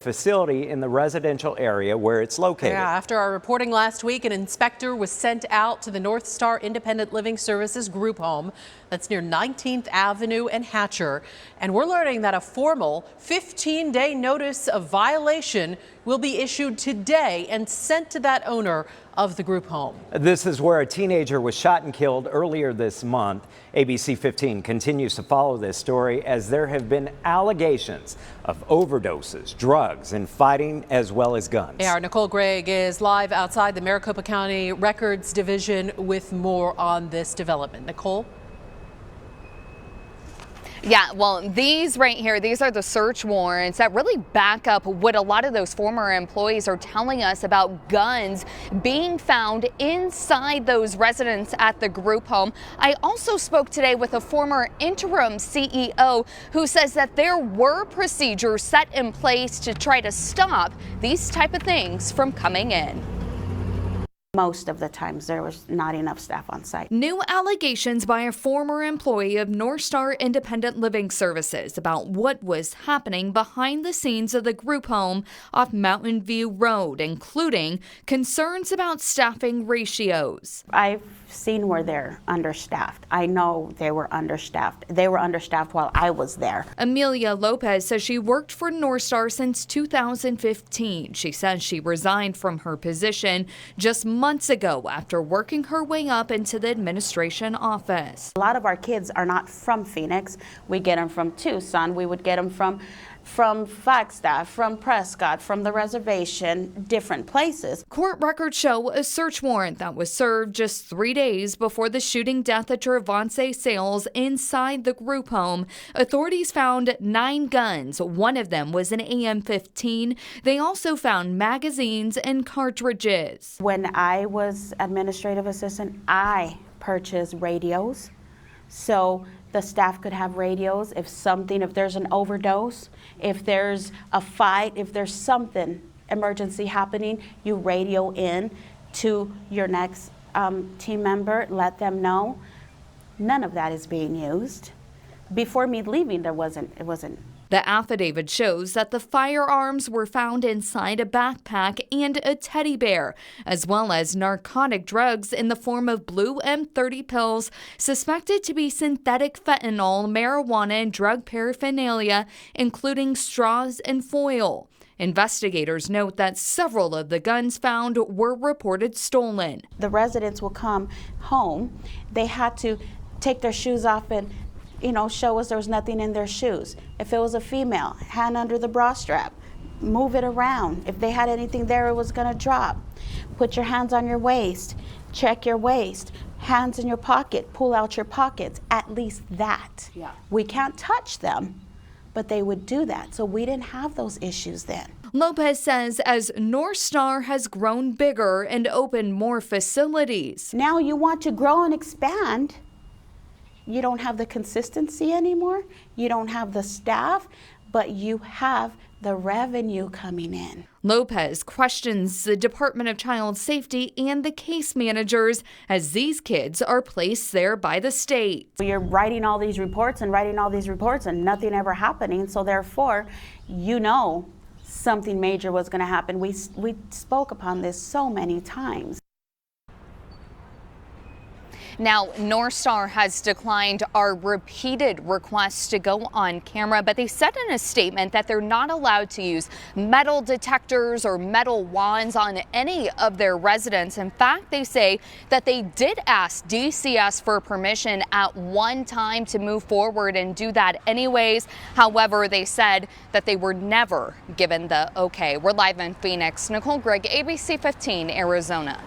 facility in the residential area where it's located. Yeah, after our reporting last week, an inspector was sent out to the Northstar Independent Living Services group home that's near 19th Avenue and Hatcher. And we're learning that a formal 15-day notice of violation will be issued today and sent to that owner of the group home. This is where a teenager was shot and killed earlier this month. ABC 15 continues to follow this story as there have been allegations of overdoses, drugs, and fighting, as well as guns. Yeah, our Nicole Gregg is live outside the Maricopa County Records Division with more on this development. Nicole? Yeah, well, these right here, these are the search warrants that really back up what a lot of those former employees are telling us about guns being found inside those residents at the group home. I also spoke today with a former interim CEO who says that there were procedures set in place to try to stop these type of things from coming in. Most of the times there was not enough staff on site. New allegations by a former employee of Northstar Independent Living Services about what was happening behind the scenes of the group home off Mountain View Road, including concerns about staffing ratios. I've seen where they're understaffed. I know they were understaffed. They were understaffed while I was there. Amelia Lopez says she worked for Northstar since 2015. She says she resigned from her position just months ago after working her way up into the administration office. A lot of our kids are not from Phoenix. We get them from Tucson. We would get them from Flagstaff, from Prescott, from the reservation, different places. Court records show a search warrant that was served just 3 days before the shooting death at Gervonta Sales inside the group home. Authorities found 9 guns. One of them was an AM-15. They also found magazines and cartridges. When I was administrative assistant, I purchased radios. So the staff could have radios if there's an overdose, if there's a fight, if there's something emergency happening, you radio in to your next team member, let them know. None of that is being used. Before me leaving, it wasn't. The affidavit shows that the firearms were found inside a backpack and a teddy bear, as well as narcotic drugs in the form of blue M30 pills suspected to be synthetic fentanyl, marijuana, and drug paraphernalia, including straws and foil. Investigators note that several of the guns found were reported stolen. The residents will come home. They had to take their shoes off and show us there was nothing in their shoes. If it was a female, hand under the bra strap, move it around. If they had anything there, it was gonna drop. Put your hands on your waist, check your waist, hands in your pocket, pull out your pockets, at least that. Yeah. We can't touch them, but they would do that. So we didn't have those issues then. Lopez says as Northstar has grown bigger and opened more facilities. Now you want to grow and expand. You don't have the consistency anymore, you don't have the staff, but you have the revenue coming in. Lopez questions the Department of Child Safety and the case managers as these kids are placed there by the state. You're writing all these reports and nothing ever happening, so therefore, something major was going to happen. We spoke upon this so many times. Now, Northstar has declined our repeated requests to go on camera, but they said in a statement that they're not allowed to use metal detectors or metal wands on any of their residents. In fact, they say that they did ask DCS for permission at one time to move forward and do that anyways. However, they said that they were never given the okay. We're live in Phoenix. Nicole Gregg, ABC 15, Arizona.